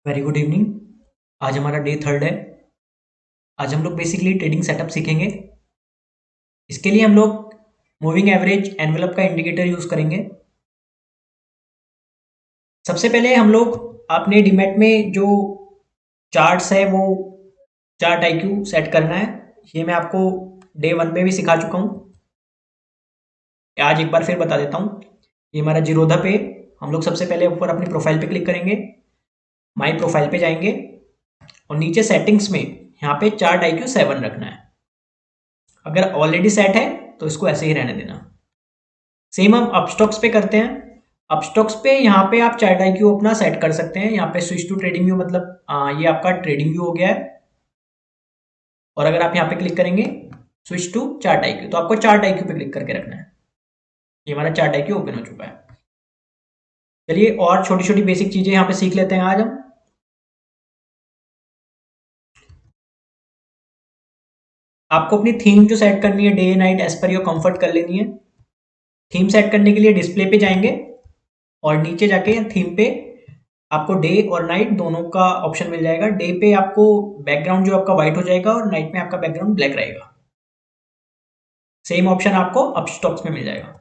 Very good evening. आज हमारा day third है। आज हम लोग बेसिकली ट्रेडिंग सेटअप सीखेंगे। इसके लिए हम लोग मूविंग एवरेज एनवेलप का इंडिकेटर यूज करेंगे। सबसे पहले हम लोग अपने डीमैट में जो चार्ट्स है वो चार्ट आईक्यू सेट करना है। ये मैं आपको डे वन पे भी सिखा चुका हूँ। आज एक बार फिर बता देता हूँ। ये हमारा जीरोधा पे हम लोग सबसे पहले ऊपर अपनी प्रोफाइल पे क्लिक करेंगे, माई प्रोफाइल पे जाएंगे और नीचे सेटिंग्स में यहाँ पे चार्ट आईक्यू 7 रखना है। अगर ऑलरेडी सेट है तो इसको ऐसे ही रहने देना। सेम हम अपस्टॉक्स पे करते हैं। अपस्टॉक्स पे यहाँ पे आप चार्ट आईक्यू अपना सेट कर सकते हैं। यहाँ पे स्विच टू ट्रेडिंग व्यू मतलब ये आपका ट्रेडिंग व्यू हो गया है। और अगर आप यहाँ पे क्लिक करेंगे स्विच टू चार्ट आईक्यू तो आपको चार्ट आईक्यू पे क्लिक करके रखना है। ये हमारा चार्ट आईक्यू ओपन हो चुका है। चलिए और छोटी छोटी बेसिक चीजें यहाँ पे सीख लेते हैं आज हम। आपको अपनी थीम जो सेट करनी है day night as per your comfort कर लेनी है। थीम सेट करने के लिए डिस्प्ले पे जाएंगे और नीचे जाके थीम पे आपको डे और नाइट दोनों का ऑप्शन मिल जाएगा। डे पे आपको बैकग्राउंड जो आपका व्हाइट हो जाएगा और नाइट में आपका बैकग्राउंड ब्लैक रहेगा। सेम ऑप्शन आपको अपस्टॉक्स में मिल जाएगा।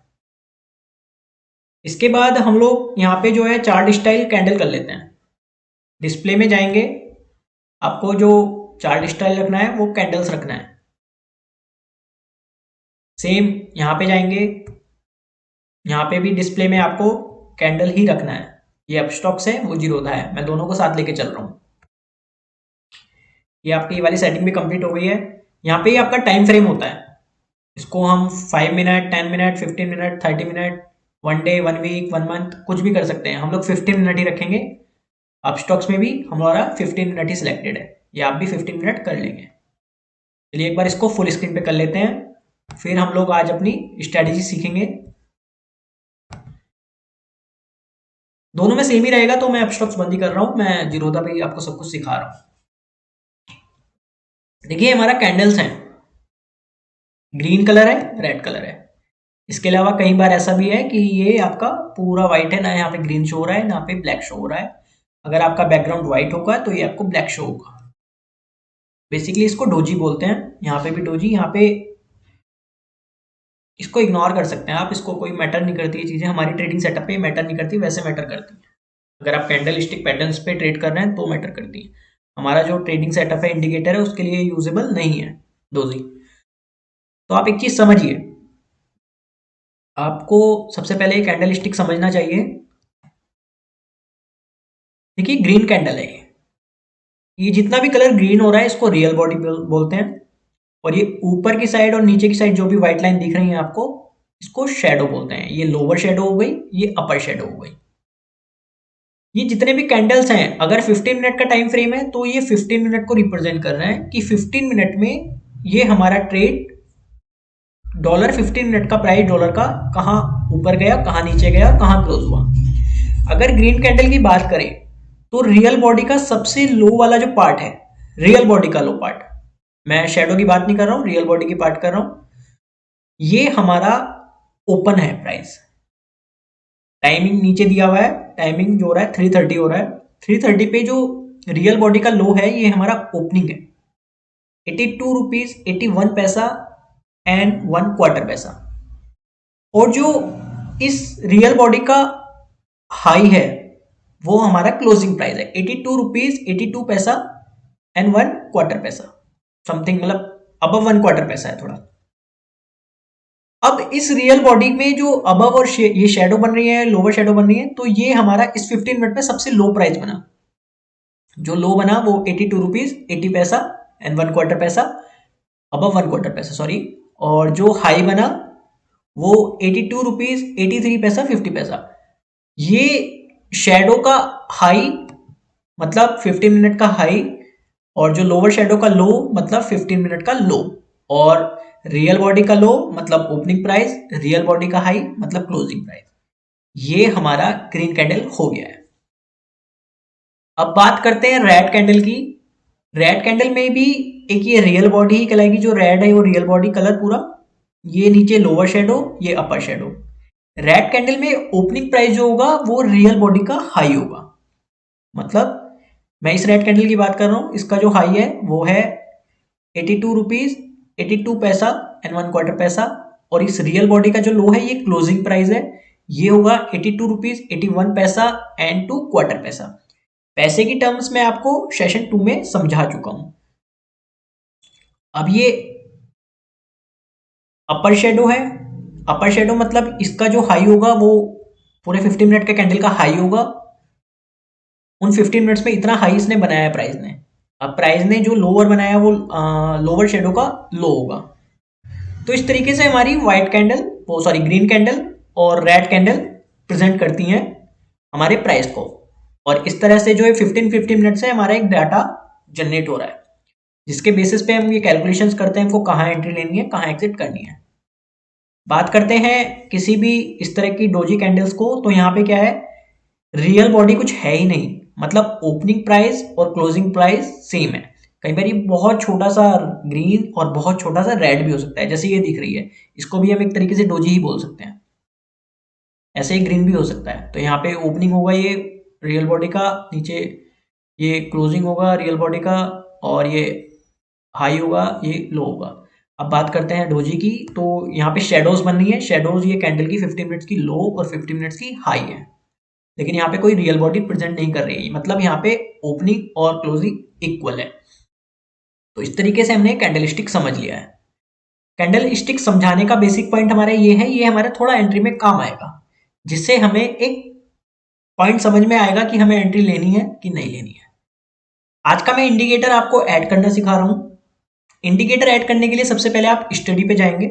इसके बाद हम लोग यहाँ पे जो है चार्ट स्टाइल कैंडल कर लेते हैं। डिस्प्ले में जाएंगे, आपको जो चार्ट स्टाइल रखना है वो कैंडल्स रखना है। सेम यहाँ पे जाएंगे, यहाँ पे भी डिस्प्ले में आपको कैंडल ही रखना है। ये अपस्टॉक्स है, वो जीरोधा है, मैं दोनों को साथ लेके चल रहा हूँ। ये आपकी ये वाली सेटिंग भी कंप्लीट हो गई है। यहाँ पे ये आपका टाइम फ्रेम होता है। इसको हम 5 minute, 10 minute, 15 minute, 30 minute, 1 day, 1 week, 1 month कुछ भी कर सकते हैं। हम लोग 15 मिनट ही रखेंगे। अपस्टॉक्स में भी हमारा 15 मिनट ही सिलेक्टेड है। ये आप भी 15 मिनट कर लेंगे। चलिए एक बार इसको फुल स्क्रीन पे कर लेते हैं, फिर हम लोग आज अपनी स्ट्रेटेजी सीखेंगे। दोनों में सेम ही रहेगा तो मैं अपस्टॉक्स बंद ही कर रहा हूँ, मैं जीरोधा पे ही आपको सब कुछ सिखा रहा हूँ। देखिए हमारा कैंडल्स हैं, ग्रीन कलर है, रेड कलर है। इसके अलावा कई बार ऐसा भी है कि ये आपका पूरा व्हाइट है, ना यहाँ पे ग्रीन शो हो रहा है ना पे ब्लैक शो हो रहा है। अगर आपका बैकग्राउंड व्हाइट होगा तो ये आपको ब्लैक शो होगा। बेसिकली इसको डोजी बोलते हैं। यहाँ पे भी डोजी, यहाँ पे इसको इग्नोर कर सकते हैं आप, इसको कोई मैटर नहीं करती। ये चीजें हमारी ट्रेडिंग सेटअप पे मैटर नहीं करती, वैसे मैटर करती है। अगर आप कैंडल स्टिक पैटर्न्स पे ट्रेड कर रहे हैं तो मैटर करती है। हमारा जो ट्रेडिंग सेटअप है इंडिकेटर है उसके लिए यूजेबल नहीं है डोजी। तो आप एक चीज समझिए, आपको सबसे पहले कैंडल स्टिक समझना चाहिए। देखिए ग्रीन कैंडल है ये जितना भी कलर ग्रीन हो रहा है इसको रियल बॉडी बोलते हैं। और ये ऊपर की साइड और नीचे की साइड जो भी व्हाइट लाइन दिख रही है आपको, इसको शेडो बोलते हैं। ये लोअर शेडो हो गई, ये अपर शेडो हो गई। ये जितने भी कैंडल्स हैं अगर 15 मिनट का टाइम फ्रेम है तो ये 15 मिनट को रिप्रेजेंट कर रहे हैं कि 15 मिनट में ये हमारा ट्रेड डॉलर 15 मिनट का प्राइस डॉलर का कहाँ ऊपर गया, कहाँ नीचे गया, कहाँ क्लोज हुआ। अगर ग्रीन कैंडल की बात करें तो रियल बॉडी का सबसे लो वाला जो पार्ट है, रियल बॉडी का लो पार्ट, मैं शेडो की बात नहीं कर रहा हूं, रियल बॉडी की बात कर रहा हूं, ये हमारा ओपन है प्राइस। टाइमिंग नीचे दिया हुआ है, टाइमिंग जो हो रहा है 3:30 हो रहा है। 3:30 पे जो रियल बॉडी का लो है ये हमारा ओपनिंग है, 82 रुपीज 81 पैसा एंड 1/4 पैसा। और जो इस रियल बॉडी का हाई है वो हमारा क्लोजिंग प्राइस है 82 रुपीज 82 पैसा एंड 1/4 पैसा, समथिंग मतलब अबव 1/4 पैसा है थोड़ा। अब इस रियल बॉडी में जो अबव और ये शेडो बन रही है, लोअर शेडो बन रही है, तो ये हमारा इस 15 मिनट में सबसे लो प्राइस बना। जो लो बना वो 82 रुपीज 80 पैसा एंड 1/4 पैसा, अबव 1/4 पैसा सॉरी। और जो हाई बना वो 82 रुपीज 83 पैसा 50 पैसा। ये शेडो का हाई मतलब 15 मिनट का हाई, और जो लोअर शेडो का लो मतलब 15 मिनट का लो, और रियल बॉडी का लो मतलब ओपनिंग प्राइस, रियल बॉडी का हाई मतलब क्लोजिंग प्राइस। ये हमारा ग्रीन कैंडल हो गया है। अब बात करते हैं रेड कैंडल की। रेड कैंडल में भी एक ये रियल बॉडी ही कहलाएगी, जो रेड है वो रियल बॉडी कलर पूरा, ये नीचे लोअर शेडो, ये अपर शेडो। रेड कैंडल में ओपनिंग प्राइस जो होगा वो रियल बॉडी का हाई होगा। मतलब मैं इस रेड कैंडल की बात कर रहा हूँ, इसका जो हाई है वो है 82 रुपीज 82 पैसा एंड 1/4 पैसा, और इस रियल बॉडी का जो लो है ये क्लोजिंग प्राइस है, ये होगा 82 रुपीज 81 पैसा एंड 2/4 पैसा। पैसे की टर्म्स में आपको सेशन 2 में समझा चुका हूं। अब ये अपर शेडो है। अपर शेडो मतलब इसका जो हाई होगा वो पूरे 15 मिनट के कैंडल का हाई होगा। उन 15 मिनट्स में इतना हाई इसने बनाया है प्राइस ने। अब प्राइस ने जो लोअर बनाया वो लोअर शेडो का लो होगा। तो इस तरीके से हमारी व्हाइट कैंडल, वो सॉरी ग्रीन कैंडल और रेड कैंडल प्रेजेंट करती हैं हमारे प्राइस को। और इस तरह से जो है 15 मिनट से हमारा एक डाटा जनरेट हो रहा है, जिसके बेसिस पे हम ये कैलकुलेशंस करते हैं हमको कहाँ एंट्री लेनी है, कहाँ एग्जिट करनी है। बात करते हैं किसी भी इस तरह की डोजी कैंडल्स को, तो यहाँ पे क्या है, रियल बॉडी कुछ है ही नहीं, मतलब ओपनिंग प्राइस और क्लोजिंग प्राइस सेम है। कई बार ये बहुत छोटा सा ग्रीन और बहुत छोटा सा रेड भी हो सकता है, जैसे ये दिख रही है, इसको भी हम एक तरीके से डोजी ही बोल सकते हैं। ऐसे ही ग्रीन भी हो सकता है। तो यहाँ पे ओपनिंग होगा ये रियल बॉडी का, नीचे ये क्लोजिंग होगा रियल बॉडी का, और ये हाई होगा, ये लो होगा। अब बात करते हैं डोजी की, तो यहाँ पे शेडोज बन रही है। शेडोज ये कैंडल की 15 मिनट्स की लो और 15 मिनट्स की हाई है, लेकिन यहाँ पे कोई रियल बॉडी प्रेजेंट नहीं कर रही है, मतलब यहाँ पे ओपनिंग और क्लोजिंग इक्वल है। तो इस तरीके से हमने कैंडल स्टिक समझ लिया है। कैंडल स्टिक समझाने का बेसिक पॉइंट हमारा ये है, ये हमारा थोड़ा एंट्री में काम आएगा, जिससे हमें एक पॉइंट समझ में आएगा कि हमें एंट्री लेनी है कि नहीं लेनी है। आज का मैं इंडिकेटर आपको ऐड करना सिखा रहा हूं। इंडिकेटर ऐड करने के लिए सबसे पहले आप स्टडी पे जाएंगे।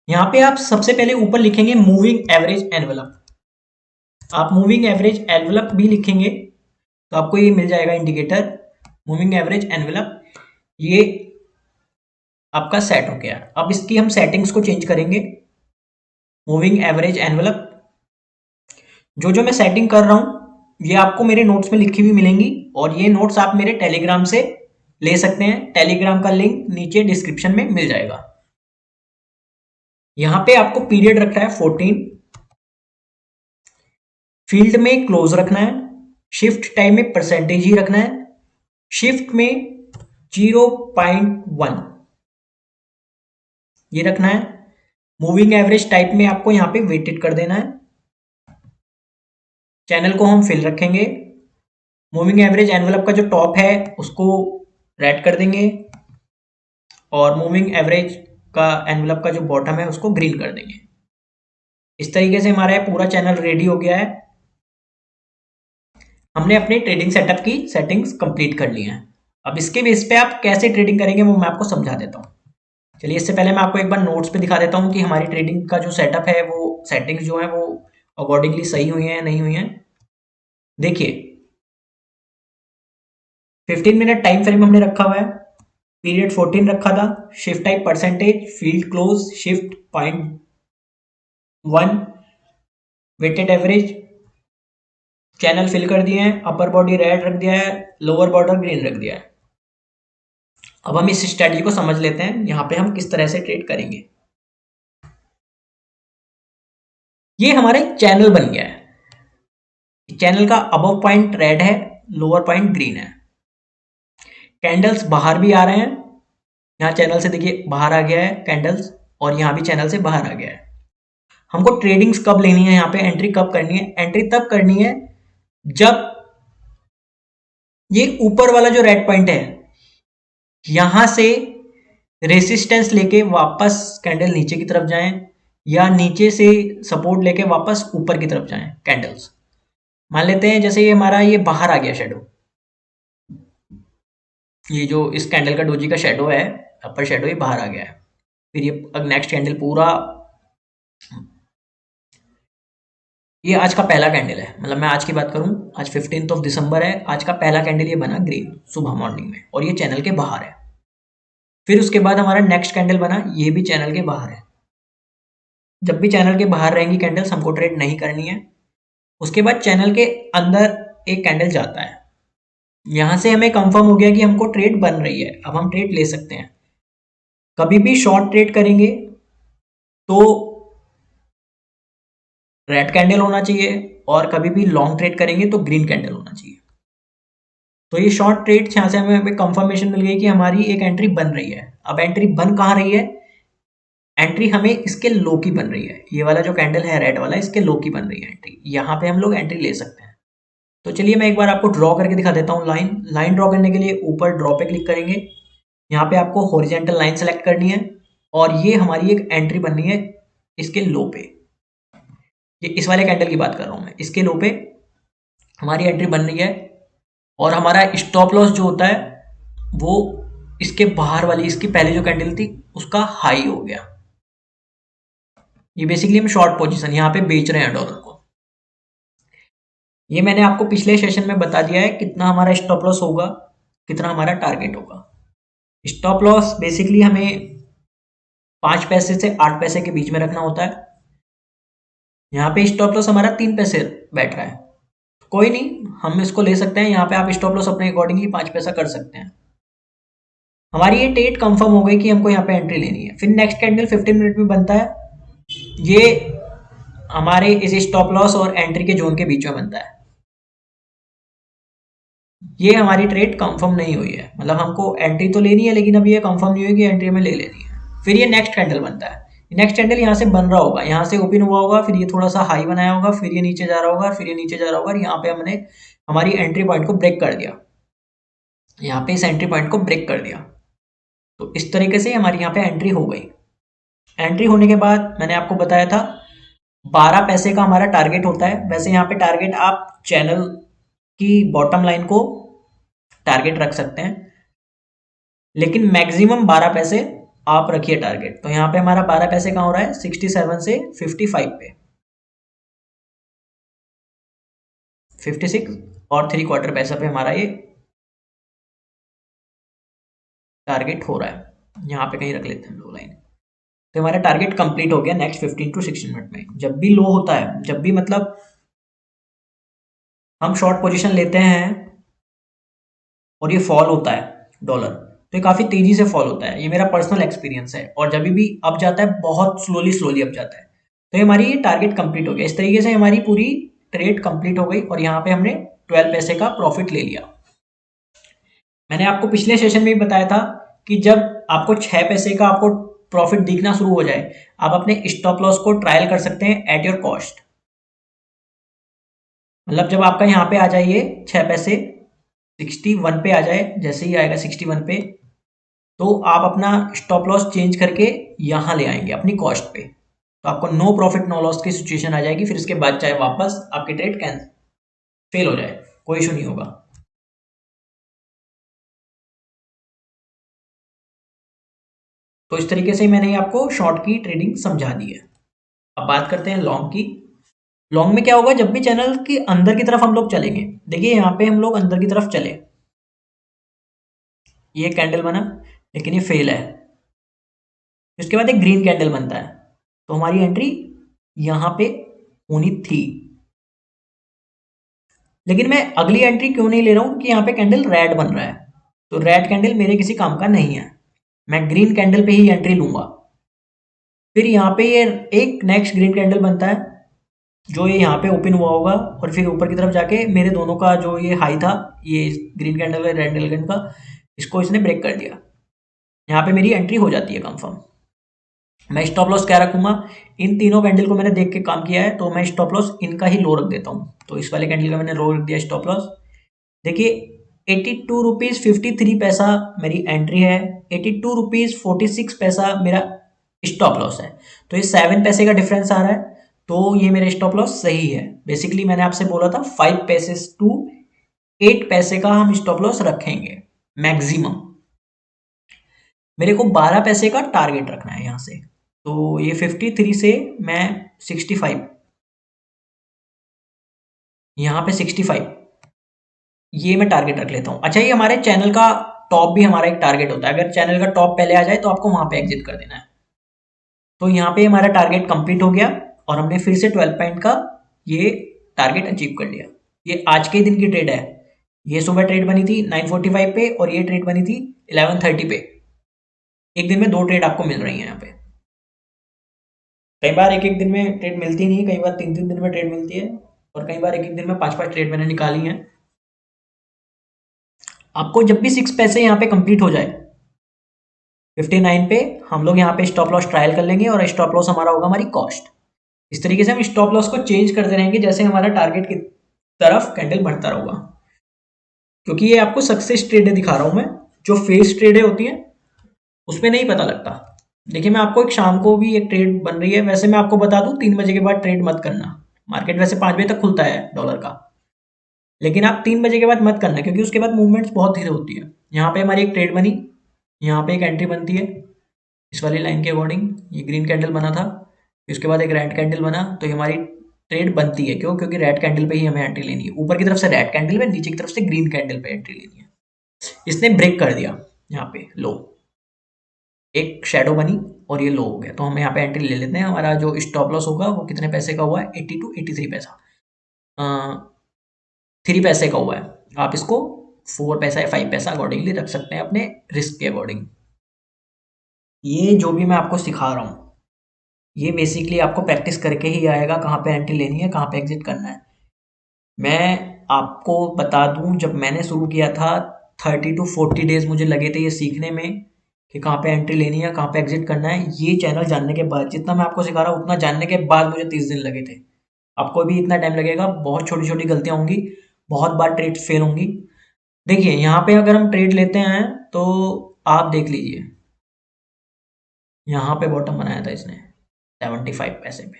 यहां पे आप सबसे पहले ऊपर लिखेंगे मूविंग एवरेज एनवेलप। आप मूविंग एवरेज एनवेलप भी लिखेंगे तो आपको ये मिल जाएगा इंडिकेटर मूविंग एवरेज एनवेलप। ये आपका सेट हो गया। अब इसकी हम सेटिंग्स को चेंज करेंगे। मूविंग एवरेज एनवेलप, जो जो मैं सेटिंग कर रहा हूं ये आपको मेरे नोट्स में लिखी हुई मिलेंगी, और ये नोट्स आप मेरे टेलीग्राम से ले सकते हैं। टेलीग्राम का लिंक नीचे डिस्क्रिप्शन में मिल जाएगा। यहां पे आपको पीरियड रखना है 14, फील्ड में क्लोज रखना है, शिफ्ट टाइम में परसेंटेज ही रखना है, शिफ्ट में 0.1 ये रखना है। मूविंग एवरेज टाइप में आपको यहां पे वेटेड कर देना है। चैनल को हम फिल रखेंगे। मूविंग एवरेज एनवेलप का जो टॉप है उसको रेड कर देंगे, और मूविंग एवरेज का एनवेलप का जो बॉटम है उसको ग्रीन कर देंगे। इस तरीके से हमारा पूरा चैनल रेडी हो गया है। हमने अपने ट्रेडिंग सेटअप की सेटिंग्स कंप्लीट कर ली हैं। अब इसके बेस पे आप कैसे ट्रेडिंग करेंगे वो मैं आपको समझा देता हूँ। चलिए इससे पहले मैं आपको एक बार नोट्स पे दिखा देता हूँ कि हमारी ट्रेडिंग का जो सेटअप है वो सेटिंग्स जो है वो अकॉर्डिंगली सही हुई हैं नहीं हुई हैं। देखिए 15 मिनट टाइम फ्रेम हमने रखा हुआ है, पीरियड 14 रखा था, shift type percentage, field close, shift 0.1, weighted average, channel fill कर दिए हैं, अपर बॉडी रेड रख दिया है, लोअर बॉर्डर ग्रीन रख दिया है। अब हम इस स्ट्रेटजी को समझ लेते हैं, यहां पे हम किस तरह से ट्रेड करेंगे। ये हमारा एक चैनल बन गया है। चैनल का अबव पॉइंट रेड है, लोअर पॉइंट ग्रीन है। कैंडल्स बाहर भी आ रहे हैं, यहाँ चैनल से देखिए बाहर आ गया है कैंडल्स, और यहाँ भी चैनल से बाहर आ गया है। हमको ट्रेडिंग्स कब लेनी है, यहाँ पे एंट्री कब करनी है? एंट्री तब करनी है जब ये ऊपर वाला जो रेड पॉइंट है यहां से रेसिस्टेंस लेके वापस कैंडल नीचे की तरफ जाएं, या नीचे से सपोर्ट लेके वापस ऊपर की तरफ जाएं कैंडल्स। मान लेते हैं जैसे ये हमारा ये बाहर आ गया शेडो, ये जो इस कैंडल का डोजी का शेडो है, अपर शेडो, ये बाहर आ गया है। फिर ये नेक्स्ट कैंडल पूरा, ये आज का पहला कैंडल है, मतलब मैं आज की बात करूं, आज 15 दिसंबर है, आज का पहला कैंडल ये बना ग्रीन सुबह मॉर्निंग में, और ये चैनल के बाहर है। फिर उसके बाद हमारा नेक्स्ट कैंडल बना, ये भी चैनल के बाहर है। जब भी चैनल के बाहर रहेंगी कैंडल्स हमको ट्रेड नहीं करनी है। उसके बाद चैनल के अंदर एक कैंडल जाता है, यहां से हमें कंफर्म हो गया कि हमको ट्रेड बन रही है, अब हम ट्रेड ले सकते हैं। कभी भी शॉर्ट ट्रेड करेंगे तो रेड कैंडल होना चाहिए, और कभी भी लॉन्ग ट्रेड करेंगे तो ग्रीन कैंडल होना चाहिए। तो ये शॉर्ट ट्रेड यहाँ से हमें कंफर्मेशन मिल गई कि हमारी एक एंट्री बन रही है। अब एंट्री बन कहाँ रही है? एंट्री हमें इसके लो की बन रही है। ये वाला जो कैंडल है रेड वाला, इसके लो की बन रही है एंट्री। यहाँ पे हम लोग एंट्री ले सकते हैं। तो चलिए मैं एक बार आपको ड्रॉ करके दिखा देता हूँ। लाइन ड्रॉ करने के लिए ऊपर ड्रॉ पे क्लिक करेंगे। यहाँ पे आपको हॉरिजेंटल लाइन सेलेक्ट करनी है और ये हमारी एक एंट्री बननी है इसके लो पे। ये इस वाले कैंडल की बात कर रहा हूँ मैं। इसके लो पे हमारी एंट्री बन रही है और हमारा स्टॉप लॉस जो होता है वो इसके बाहर वाली, इसकी पहले जो कैंडल थी उसका हाई हो गया। ये बेसिकली हम शॉर्ट पोजीशन यहाँ पे बेच रहे हैं डॉलर को। ये मैंने आपको पिछले सेशन में बता दिया है कितना हमारा स्टॉप लॉस होगा, कितना हमारा टारगेट होगा। स्टॉप लॉस बेसिकली हमें 5 पैसे से 8 पैसे के बीच में रखना होता है। यहाँ पे स्टॉप लॉस हमारा 3 पैसे बैठ रहा है, कोई नहीं, हम इसको ले सकते हैं। यहाँ पे आप स्टॉप लॉस अपने अकॉर्डिंगली 5 पैसा कर सकते हैं। हमारी ये ट्रेड कंफर्म हो गई कि हमको यहाँ पे एंट्री लेनी है। फिर नेक्स्ट कैंडल 15 मिनट में बनता है। ये हमारे इस स्टॉप लॉस और एंट्री के जोन के बीच में बनता है। ये हमारी ट्रेड कंफर्म नहीं हुई है, मतलब हमको एंट्री तो लेनी है लेकिन अभी ये कंफर्म नहीं हुई कि एंट्री हमें ले लेनी है। फिर ये नेक्स्ट कैंडल बनता है। नेक्स्ट कैंडल यहाँ से बन रहा होगा, यहाँ से ओपन हुआ होगा, फिर ये थोड़ा सा हाई बनाया होगा, फिर ये नीचे जा रहा होगा, फिर ये नीचे जा रहा होगा और यहाँ पे हमने हमारी एंट्री पॉइंट को ब्रेक कर दिया। यहाँ पे इस एंट्री पॉइंट को ब्रेक कर दिया। तो इस तरीके से हमारी यहाँ पे एंट्री हो गई। एंट्री होने के बाद मैंने आपको बताया था 12 पैसे का हमारा टारगेट होता है। वैसे यहाँ पे टारगेट आप चैनल की बॉटम लाइन को टारगेट रख सकते हैं, लेकिन मैक्सिमम 12 पैसे आप रखिए टारगेट। तो यहाँ पे हमारा 12 पैसे कहाँ हो रहा है? 67 से 55 पे, 56 और 3/4 पैसा पे हमारा ये टारगेट हो रहा है। यहाँ पे कहीं रख लेते हैं लो लाइन। तो हमारा टारगेट कंप्लीट हो गया नेक्स्ट 15 टू 16 मिनट में। जब भी लो होता है, जब भी मतलब हम शॉर्ट पोजीशन लेते हैं और ये फॉल होता है डॉलर, तो ये काफ़ी तेज़ी से फॉल होता है। ये मेरा पर्सनल एक्सपीरियंस है। और जब भी अप जाता है बहुत स्लोली स्लोली अप जाता है। तो ये हमारी ये टारगेट कंप्लीट हो गया। इस तरीके से हमारी पूरी ट्रेड कंप्लीट हो गई और यहाँ पे हमने 12 पैसे का प्रॉफिट ले लिया। मैंने आपको पिछले सेशन में भी बताया था कि जब आपको 6 पैसे का आपको प्रॉफिट दिखना शुरू हो जाए, आप अपने स्टॉप लॉस को ट्रायल कर सकते हैं एट योर कॉस्ट। मतलब जब आपका यहाँ पे आ जाइए 6 पैसे 61 पे आ जाए, जैसे ही आएगा 61 पे, तो आप अपना स्टॉप लॉस चेंज करके यहाँ ले आएंगे अपनी कॉस्ट पे। तो आपको नो प्रॉफिट नो लॉस की सिचुएशन आ जाएगी। फिर इसके बाद चाहे वापस आपकी ट्रेड कैंसिल फेल हो जाए, कोई इशू नहीं होगा। तो इस तरीके से मैंने आपको शॉर्ट की ट्रेडिंग समझा दी है। अब बात करते हैं लॉन्ग की। लॉन्ग में क्या होगा? जब भी चैनल के अंदर की तरफ हम लोग चलेंगे, देखिए यहाँ पे हम लोग अंदर की तरफ चले, ये कैंडल बना लेकिन ये फेल है। उसके बाद एक ग्रीन कैंडल बनता है, तो हमारी एंट्री यहाँ पे होनी थी। लेकिन मैं अगली एंट्री क्यों नहीं ले रहा हूँ कि यहाँ पे कैंडल रेड बन रहा है, तो रेड कैंडल मेरे किसी काम का नहीं है। मैं ग्रीन कैंडल पे ही एंट्री लूंगा। फिर यहाँ पे ये एक नेक्स्ट ग्रीन कैंडल बनता है, जो ये यहाँ पे ओपन हुआ होगा और फिर ऊपर की तरफ जाके मेरे दोनों का जो ये हाई था, ये ग्रीन कैंडल और रेड कैंडल का, इसको इसने ब्रेक कर दिया। यहाँ पे मेरी एंट्री हो जाती है कंफर्म। मैं स्टॉप लॉस क्या रखूंगा? इन तीनों कैंडल को मैंने देख के काम किया है, तो मैं स्टॉप लॉस इनका ही लो रख देता हूँ। तो इस वाले कैंडल का मैंने लो रख दिया स्टॉप लॉस। देखिए 82 रुपीज़ 53 पैसा मेरी एंट्री है, 82 रुपीज़ 46 पैसा मेरा स्टॉप लॉस है। तो ये 7 पैसे का डिफरेंस आ रहा है, तो ये मेरा स्टॉप लॉस सही है। बेसिकली मैंने आपसे बोला था 5 पैसे टू 8 पैसे का हम स्टॉप लॉस रखेंगे मैक्सिमम। मेरे को 12 पैसे का टारगेट रखना है यहाँ से। तो ये 53 से मैं 65, यहाँ पे 65, ये मैं टारगेट रख लेता हूँ। अच्छा, ये हमारे चैनल का टॉप भी हमारा एक टारगेट होता है। अगर चैनल का टॉप पहले आ जाए तो आपको वहां पे एग्जिट कर देना है। तो यहाँ पे हमारा टारगेट कंप्लीट हो गया और हमने फिर से 12 पॉइंट का ये टारगेट अचीव कर लिया। ये आज के दिन की ट्रेड है। ये सुबह ट्रेड बनी थी 9:45 पे और ये ट्रेड बनी थी 11:30 पे। एक दिन में 2 ट्रेड आपको मिल रही है यहाँ पे। कई बार एक एक दिन में ट्रेड मिलती नहीं, कई बार 3-3 दिन में ट्रेड मिलती है और कई बार एक एक दिन में 5-5 ट्रेड मैंने निकाली हैं। आपको जब भी 6 पैसे यहाँ पे कंप्लीट हो जाए 59 पे, हम लोग यहाँ पे स्टॉप लॉस ट्रायल कर लेंगे और स्टॉप लॉस हमारा होगा हमारी कॉस्ट। इस तरीके से हम स्टॉप लॉस को चेंज करते रहेंगे जैसे हमारा टारगेट की तरफ कैंडल बढ़ता रहेगा। क्योंकि ये आपको सक्सेस ट्रेडें दिखा रहा हूं मैं, जो फेस ट्रेडें होती हैं उसमें नहीं पता लगता। देखिए मैं आपको एक शाम को भी एक ट्रेड बन रही है, वैसे मैं आपको बता दूं 3 बजे के बाद ट्रेड मत करना। मार्केट वैसे 5 बजे तक खुलता है डॉलर का, लेकिन आप 3 बजे के बाद मत करना क्योंकि उसके बाद मूवमेंट्स बहुत धीरे होती है। यहाँ पे हमारी एक ट्रेड बनी, यहाँ पे एक एंट्री बनती है इस वाली लाइन के अकॉर्डिंग, ये ग्रीन कैंडल बना था, उसके बाद एक रेड कैंडल बना, तो ये हमारी ट्रेड बनती है। क्यों? क्योंकि रेड कैंडल पे ही हमें एंट्री लेनी है। ऊपर की तरफ से रेड कैंडल पे, नीचे की तरफ से ग्रीन कैंडल पे एंट्री लेनी है। इसने ब्रेक कर दिया यहाँ पे लो, एक शेडो बनी और ये लो हो गया, तो हम यहाँ पे एंट्री ले लेते हैं। हमारा जो स्टॉप लॉस होगा वो कितने पैसे का हुआ है? 80 टू 83 पैसा, 3 पैसे का हुआ है। आप इसको 4 पैसा या 5 पैसा अकॉर्डिंगली रख सकते हैं अपने रिस्क के अकॉर्डिंग। ये जो भी मैं आपको सिखा रहा हूँ ये बेसिकली आपको प्रैक्टिस करके ही आएगा, कहाँ पे एंट्री लेनी है, कहाँ पे एग्जिट करना है। मैं आपको बता दूं, जब मैंने शुरू किया था 30 टू 40 डेज मुझे लगे थे ये सीखने में कि कहाँ पे एंट्री लेनी है, कहाँ पे एग्जिट करना है। ये चैनल जानने के बाद, जितना मैं आपको सिखा रहा हूँ उतना जानने के बाद मुझे 30 दिन लगे थे। आपको भी इतना टाइम लगेगा। बहुत छोटी छोटी गलतियां होंगी, बहुत बार ट्रेड फेल होंगी। देखिए यहाँ पे अगर हम ट्रेड लेते हैं तो आप देख लीजिए, यहाँ पे बॉटम बनाया था इसने 75 पैसे पे,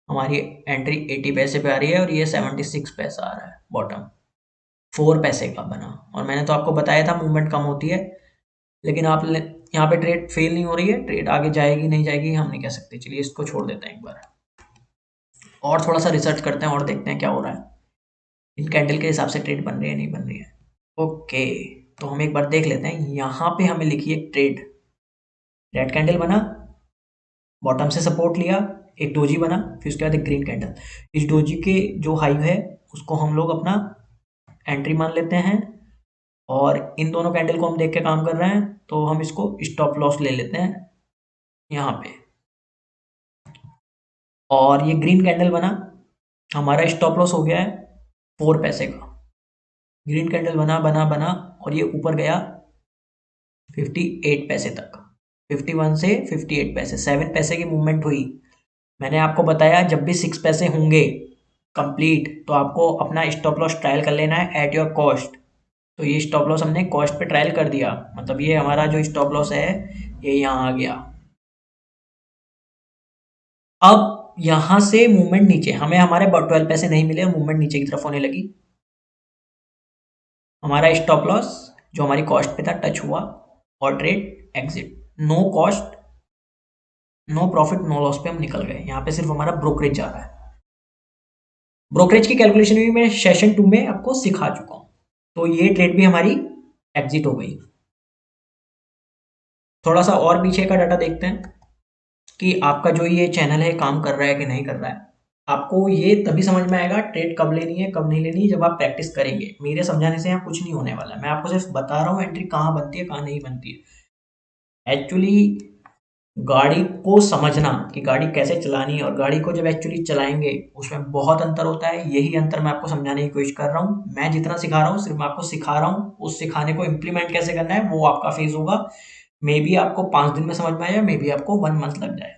हमारी एंट्री 80 पैसे पे आ रही है और ये 76 पैसा आ रहा है बॉटम, 4 पैसे का बना। और मैंने तो आपको बताया था मूवमेंट कम होती है, लेकिन आप यहाँ पे ट्रेड फेल नहीं हो रही है, ट्रेड आगे जाएगी नहीं जाएगी हम नहीं कह सकते। चलिए इसको छोड़ देते हैं एक बार और थोड़ा सा रिसर्च करते हैं और देखते हैं क्या हो रहा है, इन कैंडल के हिसाब से ट्रेड बन रही है नहीं बन रही है। ओके, तो हम एक बार देख लेते हैं। यहाँ पे हमें लिखी है ट्रेड, रेड कैंडल बना, बॉटम से सपोर्ट लिया, एक डोजी बना, फिर उसके बाद एक ग्रीन कैंडल। इस डोजी के जो हाई है उसको हम लोग अपना एंट्री मान लेते हैं और इन दोनों कैंडल को हम देख के काम कर रहे हैं तो हम इसको स्टॉप लॉस ले लेते हैं यहाँ पे। और ये ग्रीन कैंडल बना, हमारा स्टॉप लॉस हो गया है 4 पैसे का। ग्रीन कैंडल बना बना बना और ये ऊपर गया 58 पैसे तक, 51 से 58 पैसे, 7 पैसे की मूवमेंट हुई। मैंने आपको बताया जब भी 6 पैसे होंगे कंप्लीट तो आपको अपना स्टॉप लॉस ट्रायल कर लेना है एट योर कॉस्ट। तो ये स्टॉप लॉस हमने कॉस्ट पे ट्रायल कर दिया, मतलब ये हमारा जो स्टॉप लॉस है ये यहाँ आ गया। अब यहाँ से मूवमेंट नीचे, हमें हमारे 12 पैसे नहीं मिले, मूवमेंट नीचे की तरफ होने लगी। हमारा स्टॉप लॉस जो हमारी कॉस्ट पे था टच हुआ और trade exit, no cost no profit no loss पे हम निकल गए। यहाँ पे सिर्फ हमारा ब्रोकरेज जा रहा है। ब्रोकरेज की कैलकुलेशन भी मैं सेशन 2 में आपको सिखा चुका हूँ। तो ये ट्रेड भी हमारी एग्जिट हो गई। थोड़ा सा और पीछे का डाटा देखते हैं कि आपका जो ये चैनल है काम कर रहा है कि नहीं कर रहा है। आपको ये तभी समझ में आएगा ट्रेड कब लेनी है कब नहीं लेनी है, जब आप प्रैक्टिस करेंगे। मेरे समझाने से यहाँ कुछ नहीं होने वाला, मैं आपको सिर्फ बता रहा हूँ एंट्री कहाँ बनती है कहाँ नहीं बनती है। एक्चुअली गाड़ी को समझना कि गाड़ी कैसे चलानी है और गाड़ी को जब एक्चुअली चलाएंगे उसमें बहुत अंतर होता है। यही अंतर मैं आपको समझाने की कोशिश कर रहा हूँ। मैं जितना सिखा रहा हूँ सिर्फ मैं आपको सिखा रहा हूँ, उस सिखाने को इम्प्लीमेंट कैसे करना है वो आपका फेज होगा। मे बी आपको 5 दिन में समझ में आए, मे बी आपको 1 मंथ लग जाए।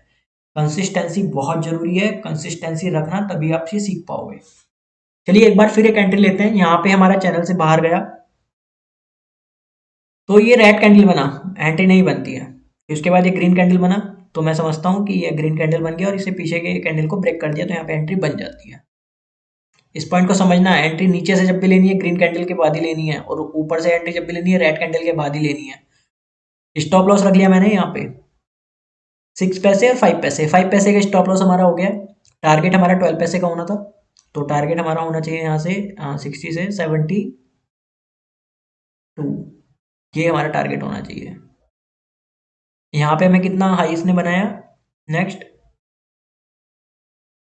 कंसिस्टेंसी बहुत जरूरी है, कंसिस्टेंसी रखना तभी आप ये सीख पाओगे। चलिए एक बार फिर एक एंट्री लेते हैं। यहाँ पे हमारा चैनल से बाहर गया तो ये रेड कैंडल बना, एंट्री नहीं बनती है। उसके बाद ये ग्रीन कैंडल बना, तो मैं समझता हूँ कि ये ग्रीन कैंडल बन गया और इसे पीछे के कैंडल को ब्रेक कर दिया, तो यहाँ पे एंट्री बन जाती है। इस पॉइंट को समझना है, एंट्री नीचे से जब भी लेनी है ग्रीन कैंडल के बाद ही लेनी है और ऊपर से एंट्री जब भी लेनी है रेड कैंडल के बाद ही लेनी है। स्टॉप लॉस रख लिया मैंने यहाँ पे 6 पैसे और 5 पैसे, 5 पैसे का स्टॉप लॉस हमारा हो गया। टारगेट हमारा 12 पैसे का होना था, तो टारगेट हमारा होना चाहिए यहाँ से 60 से 72, ये हमारा टारगेट होना चाहिए। यहाँ पे हमें कितना हाई इसने बनाया, नेक्स्ट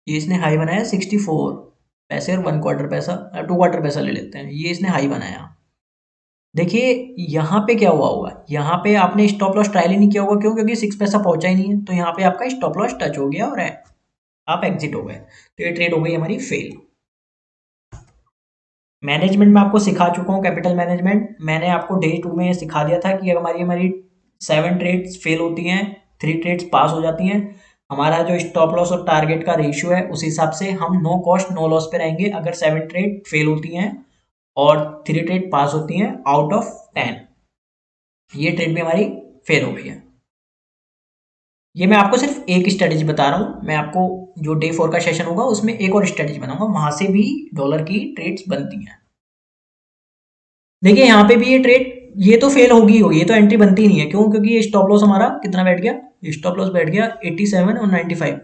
ये इसने हाई बनाया 64 पैसे और 1 क्वार्टर पैसा, 2 क्वार्टर पैसा ले लेते हैं, ये इसने हाई बनाया। देखिए यहाँ पे क्या हुआ होगा, यहाँ पे आपने स्टॉप लॉस ट्रायल ही नहीं किया होगा। क्यों? क्योंकि 6 पैसा पहुंचा ही नहीं है, तो यहाँ पे आपका स्टॉप लॉस टच हो गया और आप एग्जिट हो गए, तो ये ट्रेड हो गई हमारी फेल। मैनेजमेंट में आपको सिखा चुका हूँ, कैपिटल मैनेजमेंट मैंने आपको डे 2 में सिखा दिया था कि अगर हमारी हमारी 7 ट्रेड्स फेल होती हैं, 3 ट्रेड्स पास हो जाती हैं, हमारा जो स्टॉप लॉस और टारगेट का रेशियो है उस हिसाब से हम नो कॉस्ट नो लॉस पे रहेंगे अगर 7 ट्रेड फेल होती हैं और 3 ट्रेड पास होती हैं आउट ऑफ 10। ये ट्रेड भी हमारी फेल हो गई है। ये मैं आपको सिर्फ एक स्ट्रेटेजी बता रहा हूँ, मैं आपको जो डे 4 का सेशन होगा उसमें एक और स्ट्रेटेजी बताऊंगा, वहां से भी डॉलर की ट्रेड्स बनती हैं। देखिए यहाँ पे भी ये ट्रेड ये तो फेल होगी, ये तो एंट्री बनती नहीं है। क्यों? क्योंकि ये स्टॉप लॉस हमारा कितना बैठ गया, स्टॉप लॉस बैठ गया 87 और 95,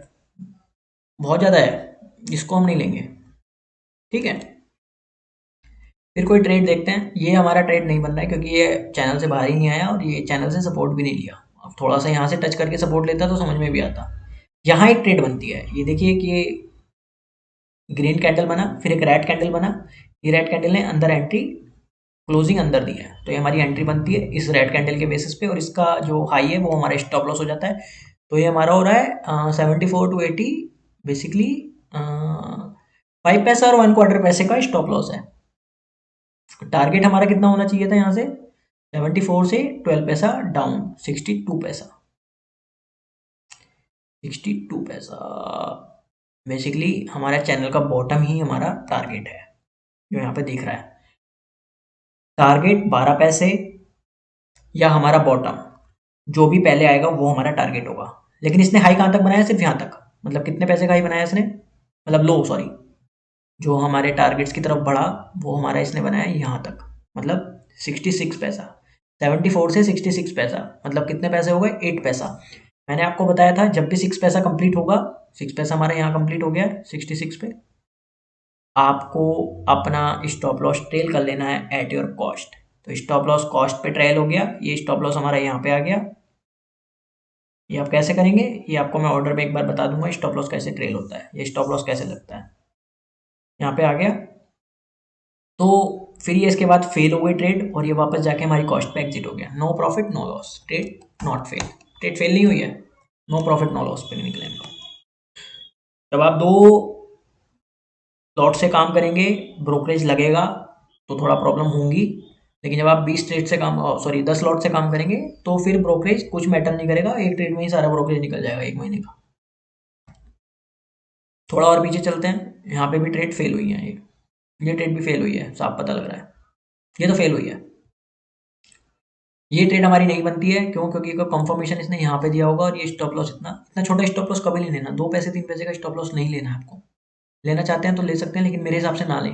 बहुत ज़्यादा है, इसको हम नहीं लेंगे। ठीक है, फिर कोई ट्रेड देखते हैं। ये हमारा ट्रेड नहीं बन रहा है क्योंकि ये चैनल से बाहर ही नहीं आया और ये चैनल से सपोर्ट भी नहीं लिया। अब थोड़ा सा यहाँ से टच करके सपोर्ट लेता तो समझ में भी आता। यहाँ एक ट्रेड बनती है, ये देखिए कि ये ग्रीन कैंडल बना, फिर एक रेड कैंडल बना, ये रेड कैंडल ने अंदर एंट्री क्लोजिंग अंदर दी है, तो ये हमारी एंट्री बनती है इस रेड कैंडल के बेसिस पे और इसका जो हाई है वो हमारा स्टॉप लॉस हो जाता है। तो ये हमारा हो रहा है 74 टू 80, बेसिकली 5 पैसा और 1/4 पैसे का स्टॉप लॉस है। टारगेट हमारा कितना होना चाहिए था यहाँ से, 74 से 12 पैसा डाउन, 62 पैसा, 62 पैसा बेसिकली हमारा चैनल का बॉटम ही हमारा टारगेट है जो यहाँ पे दिख रहा है। टारगेट 12 पैसे या हमारा बॉटम जो भी पहले आएगा वो हमारा टारगेट होगा। लेकिन इसने हाई कहाँ तक बनाया, सिर्फ यहाँ तक, मतलब कितने पैसे का हाई बनाया इसने, मतलब लो सॉरी, जो हमारे टारगेट्स की तरफ बढ़ा वो हमारा इसने बनाया यहाँ तक, मतलब 66 पैसा, 74 से 66 पैसा, मतलब कितने पैसे हो गए, 8 पैसा। मैंने आपको बताया था जब भी 6 पैसा कंप्लीट होगा, 6 पैसा हमारा यहाँ कंप्लीट हो गया 66 पे, आपको अपना स्टॉप लॉस ट्रेल कर लेना है एट योर कॉस्ट। तो स्टॉप लॉस कॉस्ट पे ट्रेल हो गया, ये स्टॉप लॉस हमारा यहाँ पे आ गया। ये आप कैसे करेंगे, ये आपको मैं ऑर्डर में एक बार बता दूंगा स्टॉप लॉस कैसे ट्रेल होता है, ये स्टॉप लॉस कैसे लगता है। यहाँ पे आ गया, तो फिर ये इसके बाद फेल हो गई ट्रेड और ये वापस जाके हमारी कॉस्ट पे एग्जिट हो गया। No profit no loss, trade not fail, trade fail नहीं हुई है, नो प्रॉफिट नो लॉस पे निकले हम लोग। जब आप 2 लॉट से काम करेंगे ब्रोकरेज लगेगा तो थोड़ा प्रॉब्लम होंगी, लेकिन जब आप 20 ट्रेड से काम सॉरी 10 लॉट से काम करेंगे तो फिर ब्रोकरेज कुछ मैटर नहीं करेगा, एक ट्रेड में ही सारा ब्रोकरेज निकल जाएगा 1 महीने का। थोड़ा और पीछे चलते हैं, यहाँ पे भी ट्रेड फेल हुई है, ये ट्रेड भी फेल हुई है, साफ पता लग रहा है, ये तो फेल हुई है। ये ट्रेड हमारी नहीं बनती है, क्यों? क्योंकि कंफर्मेशन इसने यहाँ पे दिया होगा और ये स्टॉप लॉस इतना इतना छोटा स्टॉप लॉस कभी नहीं लेना, 2 पैसे 3 पैसे का स्टॉप लॉस नहीं लेना है आपको। लेना चाहते हैं तो ले सकते हैं, लेकिन मेरे हिसाब से ना लें।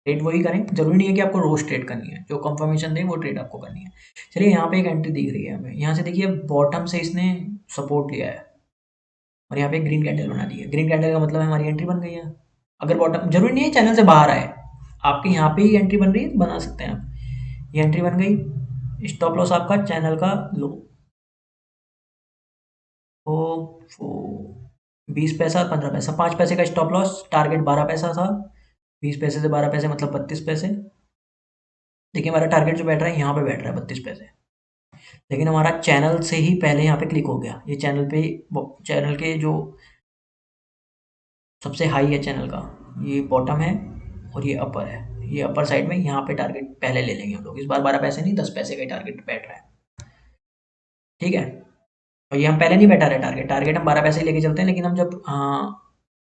ट्रेड वही करें, जरूरी नहीं है कि आपको रोज ट्रेड करनी है, जो कंफर्मेशन दे वो ट्रेड आपको करनी है। चलिए यहाँ पे एक एंट्री दिख रही है हमें, यहाँ से देखिए बॉटम से इसने सपोर्ट लिया है और यहाँ पे ग्रीन कैंडल बना दी है। ग्रीन कैंडल का मतलब हमारी एंट्री बन गई है। अगर बॉटम जरूरी नहीं है चैनल से बाहर आए, आपके यहाँ पे ही एंट्री बन रही है तो बना सकते हैं आप। ये एंट्री बन गई, स्टॉप लॉस आपका चैनल का लो ओ 20 पैसा 15 पैसा, 5 पैसे का स्टॉप लॉस, टारगेट 12 पैसा था, 20 पैसे से 12 पैसे मतलब 32 पैसे। देखिए हमारा टारगेट जो बैठ रहा है यहाँ पे बैठ रहा है 32 पैसे, लेकिन हमारा चैनल से ही पहले यहाँ पे क्लिक हो गया। ये चैनल पे, चैनल के जो सबसे हाई है चैनल का, ये बॉटम है और ये अपर है, ये अपर साइड में यहाँ पे टारगेट पहले ले लेंगे हम लोग। इस बार 12 पैसे नहीं 10 पैसे का टारगेट बैठ रहा है। ठीक है, और ये हम पहले नहीं बैठा रहे टारगेट, टारगेट हम 12 पैसे ही लेके चलते हैं, लेकिन हम जब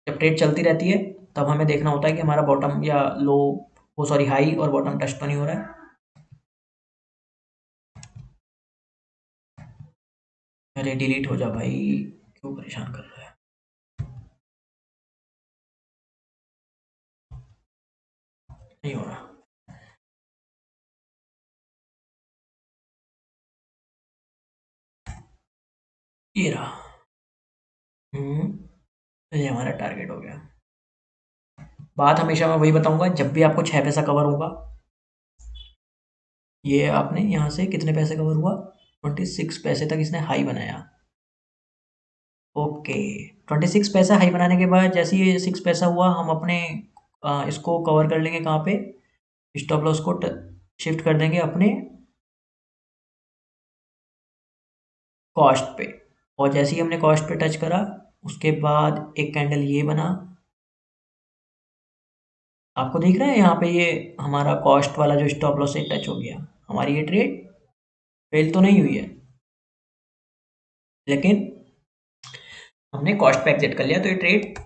ट्रेड चलती रहती है तब हमें देखना होता है कि हमारा बॉटम या लो, वो सॉरी हाई और बॉटम टच तो नहीं हो रहा है। अरे डिलीट हो जा भाई, क्यों परेशान कर रहा है। नहीं हो रहा, ये रहा। ये हमारा टारगेट हो गया। बात हमेशा मैं वही बताऊंगा, जब भी आपको 6 पैसा कवर होगा, ये आपने यहाँ से कितने पैसे कवर हुआ, 26 पैसे तक इसने हाई बनाया। ओके, 26 पैसा हाई बनाने के बाद जैसे ये 6 पैसा हुआ, हम अपने इसको कवर कर लेंगे कहाँ पे, स्टॉप लॉस को शिफ्ट कर देंगे अपने कॉस्ट पे। और जैसे ही हमने कॉस्ट पे टच करा उसके बाद एक कैंडल ये बना, आपको दिख रहा है यहाँ पे ये हमारा कॉस्ट वाला जो स्टॉप लॉस से टच हो गया, हमारी ये ट्रेड फेल तो नहीं हुई है, लेकिन हमने कॉस्ट पे एग्जिट कर लिया तो ये ट्रेड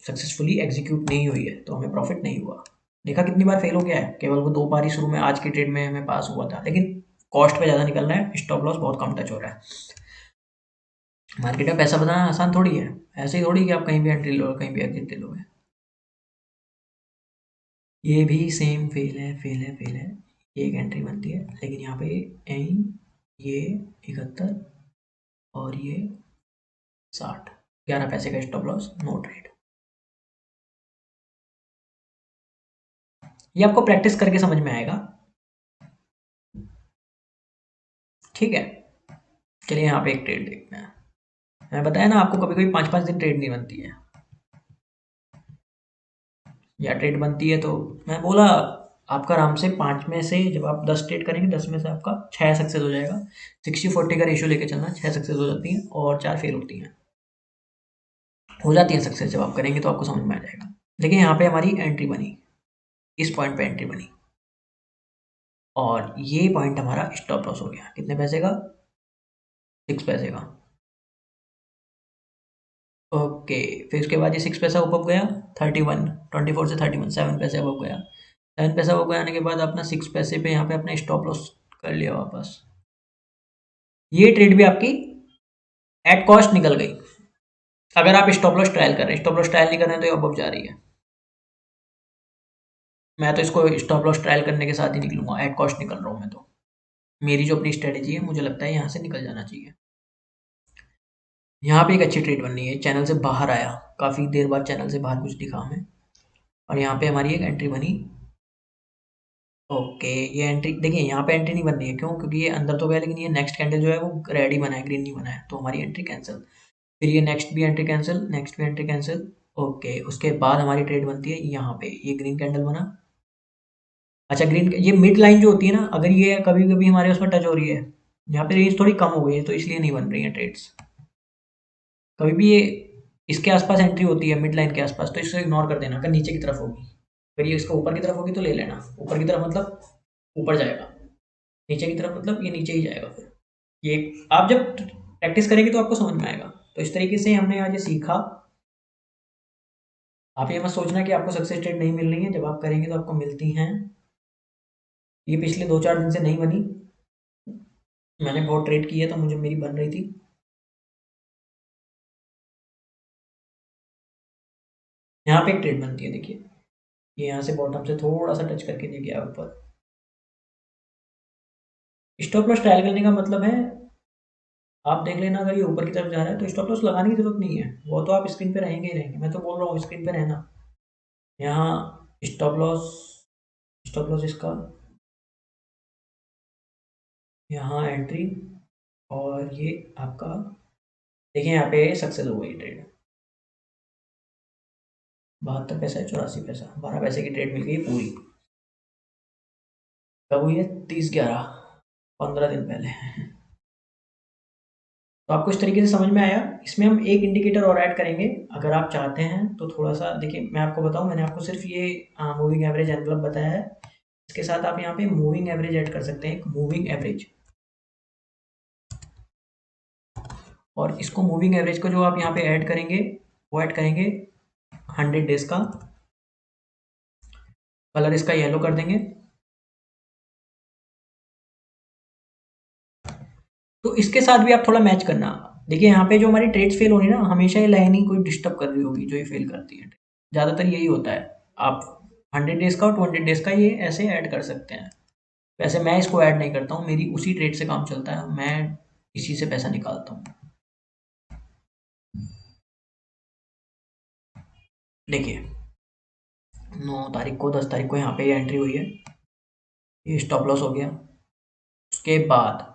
सक्सेसफुली एग्जीक्यूट नहीं हुई है, तो हमें प्रॉफिट नहीं हुआ। देखा कितनी बार फेल हो गया है, केवल वो 2 बार ही शुरू में आज की ट्रेड में हमें पास हुआ था, लेकिन कॉस्ट पे ज़्यादा निकल रहा है, स्टॉप लॉस बहुत कम टच हो रहा है। मार्केट में पैसा बनाना आसान थोड़ी है, ऐसे ही थोड़ी कि आप कहीं भी एंट्री लो कहीं भी एग्जिट ले लोगे। ये भी सेम फेल है, फेल है, फेल है, ये एक एंट्री बनती है, लेकिन यहाँ पे ये 71 और ये 60, 11 पैसे का स्टॉप लॉस, नो ट्रेड। ये आपको प्रैक्टिस करके समझ में आएगा, ठीक है। चलिए यहाँ पे एक ट्रेड देखते हैं। मैं बताया ना आपको, कभी कभी 5-5 दिन ट्रेड नहीं बनती है, या ट्रेड बनती है तो मैं बोला आपका आराम से 5 में से जब आप 10 ट्रेड करेंगे 10 में से आपका 6 सक्सेस हो जाएगा। 60-40 का रेशियो लेके चलना, 6 सक्सेस हो जाती हैं और 4 फेल होती हैं, हो जाती हैं सक्सेस। जब आप करेंगे तो आपको समझ में आ जाएगा। देखिए यहाँ पे हमारी एंट्री बनी, इस पॉइंट पे एंट्री बनी और ये पॉइंट हमारा स्टॉप लॉस हो गया, कितने पैसे का, 6 पैसे का। ओके, फिर उसके बाद ये 6 पैसा ऊपर गया, 31, 24 से 31, 7 पैसे अब गया। 7 पैसा ऊपर आने के बाद अपना 6 पैसे पे यहाँ पे अपने स्टॉप लॉस कर लिया वापस। ये ट्रेड भी आपकी एट कॉस्ट निकल गई। अगर आप स्टॉप लॉस ट्रायल कर रहे हैं, स्टॉप लॉस ट्रायल नहीं कर रहे हैं तो ये अब जा रही है। मैं तो इसको स्टॉप लॉस ट्रायल करने के साथ ही निकलूंगा, एट कॉस्ट निकल रहा हूँ मैं तो। मेरी जो अपनी स्ट्रेटेजी है, मुझे लगता है यहाँ से निकल जाना चाहिए। यहाँ पे एक अच्छी ट्रेड बन रही है, चैनल से बाहर आया, काफ़ी देर बाद चैनल से बाहर कुछ दिखा हमें, और यहाँ पे हमारी एक एंट्री बनी। ओके, ये एंट्री देखिए, यहाँ पे एंट्री नहीं बन रही है, क्यों, क्योंकि ये अंदर तो गया लेकिन ये नेक्स्ट कैंडल जो है वो रेड ही बना है, ग्रीन नहीं बना है, तो हमारी एंट्री कैंसिल। फिर ये नेक्स्ट भी एंट्री कैंसिल, नेक्स्ट भी एंट्री कैंसिल। ओके, उसके बाद हमारी ट्रेड बनती है यहाँ पे, ये ग्रीन कैंडल बना। अच्छा, ग्रीन ये मिड लाइन जो होती है ना, अगर ये कभी कभी हमारे उसमें टच हो रही है, यहाँ पे रेंज थोड़ी कम हो गई है तो इसलिए नहीं बन रही है ट्रेड्स। कभी भी ये इसके आसपास एंट्री होती है मिड लाइन के आसपास, तो इसको इग्नोर कर देना, अगर नीचे की तरफ होगी। अगर ये इसको ऊपर की तरफ होगी तो ले लेना, ऊपर की तरफ मतलब ऊपर जाएगा, नीचे की तरफ मतलब ये नीचे ही जाएगा। फिर ये आप जब प्रैक्टिस करेंगे तो आपको समझ में आएगा। तो इस तरीके से हमने आज ये सीखा। आप ये मत सोचना कि आपको सक्सेस ट्रेड नहीं मिल रही है, जब आप करेंगे तो आपको मिलती हैं। ये पिछले 2-4 दिन से नहीं बनी, मैंने बहुत ट्रेड की है तो मुझे मेरी बन रही थी। यहाँ पे एक ट्रेड बनती है, देखिए ये यहाँ से बॉटम से थोड़ा सा टच करके दे गया ऊपर। स्टॉप लॉस ट्रायल करने का मतलब है, आप देख लेना, अगर ये ऊपर की तरफ जा रहा है तो स्टॉप लॉस लगाने की जरूरत नहीं है, वो तो आप स्क्रीन पे रहेंगे ही रहेंगे, मैं तो बोल रहा हूँ स्क्रीन पे रहना। यहाँ स्टॉप लॉस, स्टॉप लॉस इसका, यहाँ एंट्री, और ये आपका देखिए यहाँ पे सक्सेस हो गई ट्रेड। 72 पैसा है, 84 पैसा, 12 पैसे की ट्रेड मिल गई पूरी। कब हुई है, 30/11, 15 दिन पहले। तो आपको इस तरीके से समझ में आया। इसमें हम एक इंडिकेटर और ऐड करेंगे, अगर आप चाहते हैं तो थोड़ा सा देखिए, मैं आपको बताऊं, मैंने आपको सिर्फ ये मूविंग एवरेज एनवलप बताया है, इसके साथ आप यहाँ पे मूविंग एवरेज ऐड कर सकते हैं, एक मूविंग एवरेज। और इसको मूविंग एवरेज को जो आप यहाँ पे ऐड करेंगे, वो ऐड करेंगे 100 डेज का, कलर इसका येलो कर देंगे। तो इसके साथ भी आप थोड़ा मैच करना। देखिए यहाँ पे जो हमारी ट्रेड्स फेल हो रही है ना, हमेशा ये लाइन ही कोई डिस्टर्ब कर रही होगी जो ये फेल करती है, ज़्यादातर यही होता है। आप 100 डेज का और 200 डेज का ये ऐसे ऐड कर सकते हैं। वैसे मैं इसको ऐड नहीं करता हूँ, मेरी उसी ट्रेड से काम चलता है, मैं इसी से पैसा निकालता हूँ। देखिए 9 तारीख को, 10 तारीख को यहाँ पे ये एंट्री हुई है, ये स्टॉप लॉस हो गया। उसके बाद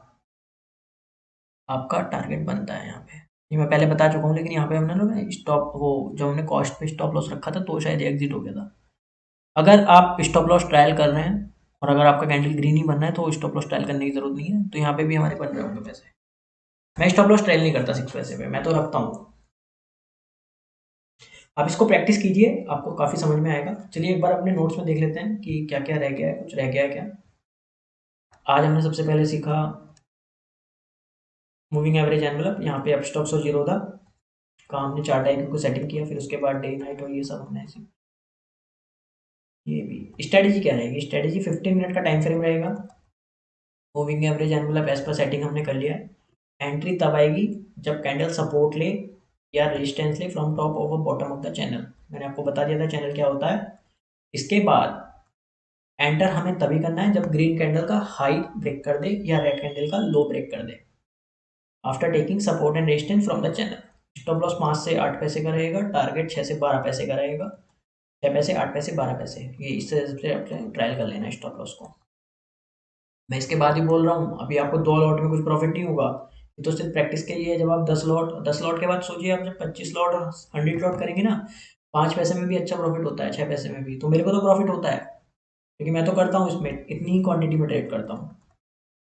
आपका टारगेट बनता है यहाँ पे, ये मैं पहले बता चुका हूँ, लेकिन यहाँ पे हमने ना स्टॉप, वो जो हमने कॉस्ट पे स्टॉप लॉस रखा था तो शायद एग्जिट हो गया था। अगर आप स्टॉप लॉस ट्रायल कर रहे हैं और अगर आपका कैंडल ग्रीन ही बनना है तो स्टॉप लॉस ट्रायल करने की जरूरत नहीं है, तो यहाँ पे भी हमारे बन रहे होंगे पैसे। मैं स्टॉप लॉस ट्रायल नहीं करता 6 पैसे पे, मैं तो रखता हूँ। आप इसको प्रैक्टिस कीजिए, आपको काफ़ी समझ में आएगा। चलिए एक बार अपने नोट्स में देख लेते हैं कि क्या-क्या रह गया है, कुछ रह गया है क्या? आज हमने सबसे पहले सीखा मूविंग एवरेज एनवेलप, यहाँ पे अपस्टॉक्स और जीरोधा का हमने चार्ट आइकन को सेटिंग किया, फिर उसके बाद डे नाइट और ये सब हमने ऐसे। ये भी स्ट्रेटेजी क्या रहेगी? स्ट्रेटेजी 15 मिनट का टाइम फ्रेम रहेगा। मूविंग एवरेज एनवेलप एज पर सेटिंग हमने कर लिया है। एंट्री तब आएगी जब कैंडल सपोर्ट ले या रेजिस्टेंस ले from top over bottom of the channel. मैंने आपको बता दिया था चैनल क्या होता है। इसके बाद एंटर हमें तभी करना है जब ग्रीन कैंडल का हाई ब्रेक कर दे या रेड कैंडल का लो ब्रेक कर दे after taking support and resistance from the channel. Stop loss 5 से 8 पैसे का रहेगा, टारगेट 6 से 12 पैसे का रहेगा। 6 पैसे, 8 पैसे, 12 पैसे, ये इस तरह से ट्रायल कर लेना स्टॉप लॉस को। मैं इसके बाद ही बोल रहा हूँ, अभी आपको 2 लॉट में कुछ प्रॉफिट नहीं होगा, ये तो सिर्फ प्रैक्टिस के लिए है। जब आप 10 लॉट के बाद सोचिए, आप जब 25 लॉट और 100 लॉट करेंगे ना, 5 पैसे में भी अच्छा प्रॉफिट होता है, 6 पैसे में भी। तो मेरे को तो प्रॉफिट होता है क्योंकि मैं तो करता हूँ इसमें, इतनी ही क्वांटिटी में ट्रेड करता हूँ।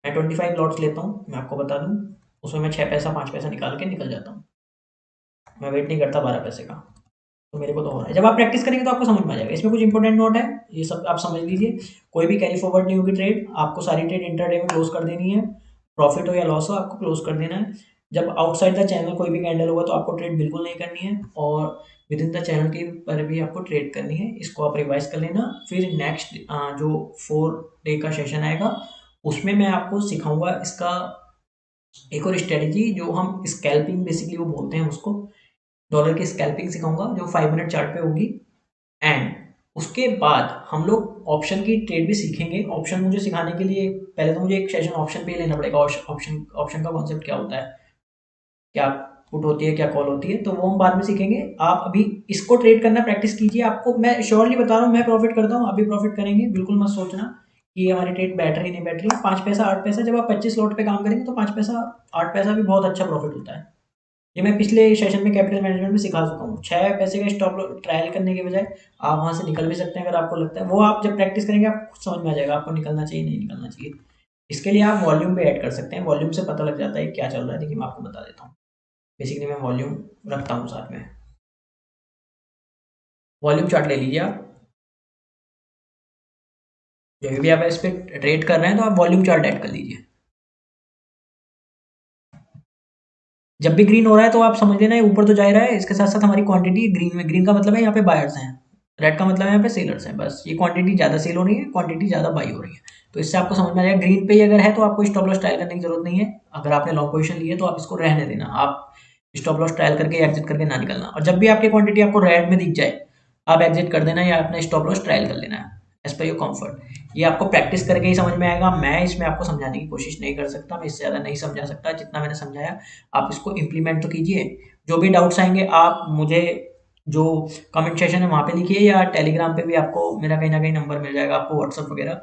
मैं 25 लॉट्स लेता हूँ, मैं आपको बता दूँ, उसमें मैं 6 पैसा 5 पैसा निकाल के निकल जाता हूँ। मैं वेट नहीं करता 12 पैसे का। तो मेरे को तो हो रहा है। जब आप प्रैक्टिस करेंगे तो आपको समझ में आ जाएगा। इसमें कुछ इंपॉर्टेंट नोट है, ये सब आप समझ लीजिए। कोई भी कैरी फॉरवर्ड नहीं होगी ट्रेड, आपको सारी ट्रेड इंटरडे में क्लोज कर देनी है। प्रॉफिट हो या लॉस हो, आपको क्लोज कर देना है। जब आउटसाइड द चैनल कोई भी कैंडल होगा तो आपको ट्रेड बिल्कुल नहीं करनी है, और विद इन द चैनल के पर भी आपको ट्रेड करनी है। इसको आप रिवाइज कर लेना। फिर नेक्स्ट जो 4 डे का सेशन आएगा उसमें मैं आपको सिखाऊंगा इसका एक और स्ट्रेटेजी, जो हम स्कैल्पिंग बेसिकली वो बोलते हैं उसको। डॉलर की स्कैल्पिंग सिखाऊंगा जो 5 मिनट चार्ट पे होगी। एंड उसके बाद हम लोग ऑप्शन की ट्रेड भी सीखेंगे। ऑप्शन मुझे सिखाने के लिए पहले तो मुझे एक सेशन ऑप्शन पे ही लेना पड़ेगा। ऑप्शन का कॉन्सेप्ट क्या होता है, क्या पुट होती है, क्या कॉल होती है, तो वो हम बाद में सीखेंगे। आप अभी इसको ट्रेड करना प्रैक्टिस कीजिए। आपको मैं श्योरली बता रहा हूँ, मैं प्रॉफिट करता हूँ, अभी प्रॉफिट करेंगे। बिल्कुल मत सोचना कि हमारी ट्रेड बैठ रही नहीं बैठ रही। 5 पैसा 8 पैसा, जब आप 25 लॉट पे काम करेंगे तो 5 पैसा 8 पैसा भी बहुत अच्छा प्रॉफिट होता है। ये मैं पिछले सेशन में कैपिटल मैनेजमेंट में सिखा चुका हूँ। 6 पैसे का स्टॉप ट्रायल करने के बजाय आप वहाँ से निकल भी सकते हैं अगर आपको लगता है। वो आप जब प्रैक्टिस करेंगे आपको खुद समझ में आ जाएगा आपको निकलना चाहिए नहीं निकलना चाहिए। इसके लिए आप वॉल्यूम पे ऐड कर सकते हैं, वॉल्यूम से पता लग जाता है क्या चल रहा है। देखिए मैं आपको बता देता हूँ। बेसिकली मैं वॉल्यूम रखता हूँ साथ में। वॉल्यूम चार्ट ले लीजिए आप, जब भी आप इस पर ट्रेड कर रहे हैं तो आप वॉल्यूम चार्ट ऐड कर लीजिए। जब भी ग्रीन हो रहा है तो आप समझ लेना ऊपर तो जा रहा है, इसके साथ साथ हमारी क्वांटिटी ग्रीन में, ग्रीन का मतलब है यहाँ पे बायर्स हैं, रेड का मतलब है यहाँ पे सेलर्स हैं। बस ये क्वांटिटी ज़्यादा सेल हो रही है, क्वांटिटी ज़्यादा बाई हो रही है। तो इससे आपको समझ में आ जाएगा। ग्रीन पे ही अगर है तो आपको स्टॉप लॉस ट्रायल करने की जरूरत नहीं है। अगर आपने लॉन्ग पोजीशन ली है तो आप इसको रहने देना, आप स्टॉप लॉस ट्रायल करके एग्जिट करके ना निकलना। और जब भी आपकी क्वांटिटी आपको रेड में दिख जाए आप एग्जिट कर देना या अपना स्टॉप लॉस ट्रायल कर लेना है एज पर योर कंफर्ट। ये आपको प्रैक्टिस करके ही समझ में आएगा। मैं इसमें आपको समझाने की कोशिश नहीं कर सकता, मैं इससे ज़्यादा नहीं समझा सकता। जितना मैंने समझाया आप इसको इम्प्लीमेंट तो कीजिए। जो भी डाउट्स आएंगे आप मुझे जो कमेंट सेशन है वहाँ पे लिखिए, या टेलीग्राम पे भी आपको मेरा कहीं ना कहीं नंबर मिल जाएगा, आपको व्हाट्सअप वगैरह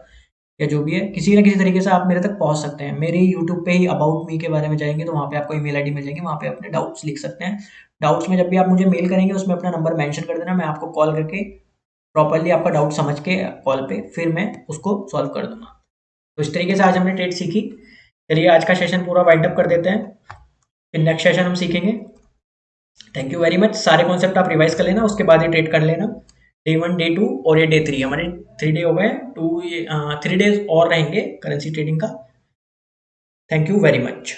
या जो भी है किसी ना किसी तरीके से आप मेरे तक पहुँच सकते हैं। मेरे यूट्यूब पे ही अबाउट मी के बारे में जाएंगे तो वहाँ पे आपको ईमेल आईडी मिल जाएगी, वहाँ पे अपने डाउट्स लिख सकते हैं। डाउट्स में जब भी आप मुझे मेल करेंगे उसमें अपना नंबर मेंशन कर देना, मैं आपको कॉल करके प्रॉपर्ली आपका डाउट समझ के कॉल पे फिर मैं उसको सॉल्व कर दूंगा। तो इस तरीके से आज हमने ट्रेड सीखी। चलिए आज का सेशन पूरा वाइंड अप कर देते हैं, फिर नेक्स्ट सेशन हम सीखेंगे। Thank you very much. सारे कॉन्सेप्ट आप रिवाइज कर लेना, उसके बाद ही ट्रेड कर लेना। डे 1 डे 2 और ये डे 3 हमारे 3 डे हो गए। 3 डेज और रहेंगे करेंसी ट्रेडिंग का। Thank you very much.